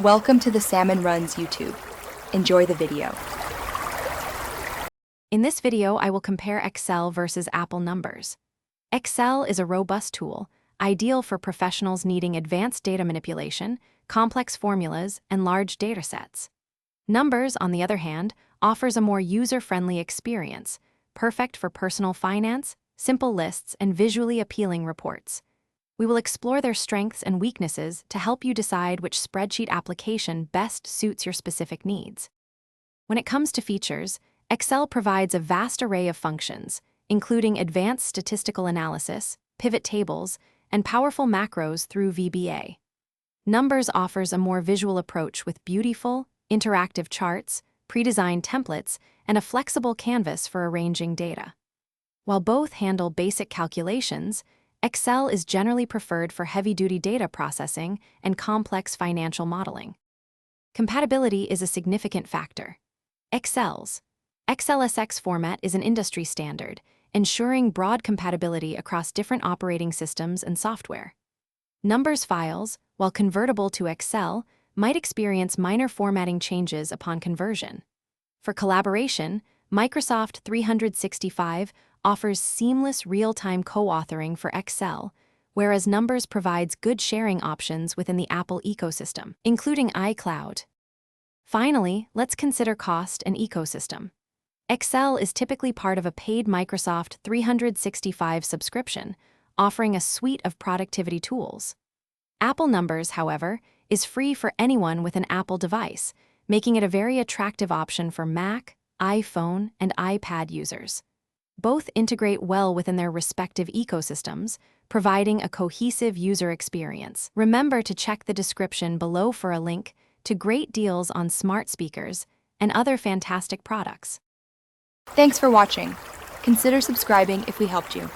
Welcome to the Salmon Runs YouTube. Enjoy the video. In this video, I will compare Excel versus Apple numbers. Excel is a robust tool, ideal for professionals needing advanced data manipulation, complex formulas, and large datasets. Numbers, on the other hand, offers a more user-friendly experience, perfect for personal finance, simple lists, and visually appealing reports. We will explore their strengths and weaknesses to help you decide which spreadsheet application best suits your specific needs. When it comes to features, Excel provides a vast array of functions, including advanced statistical analysis, pivot tables, and powerful macros through VBA. Numbers offers a more visual approach with beautiful, interactive charts, pre-designed templates, and a flexible canvas for arranging data. While both handle basic calculations, Excel is generally preferred for heavy-duty data processing and complex financial modeling. Compatibility is a significant factor. Excel's XLSX format is an industry standard, ensuring broad compatibility across different operating systems and software. Numbers files, while convertible to Excel, might experience minor formatting changes upon conversion. For collaboration, Microsoft 365 offers seamless real-time co-authoring for Excel, whereas Numbers provides good sharing options within the Apple ecosystem, including iCloud. Finally, let's consider cost and ecosystem. Excel is typically part of a paid Microsoft 365 subscription, offering a suite of productivity tools. Apple Numbers, however, is free for anyone with an Apple device, making it a very attractive option for Mac, iPhone, and iPad users. Both integrate well within their respective ecosystems, providing a cohesive user experience. Remember to check the description below for a link to great deals on smart speakers and other fantastic products. Thanks for watching. Consider subscribing if we helped you.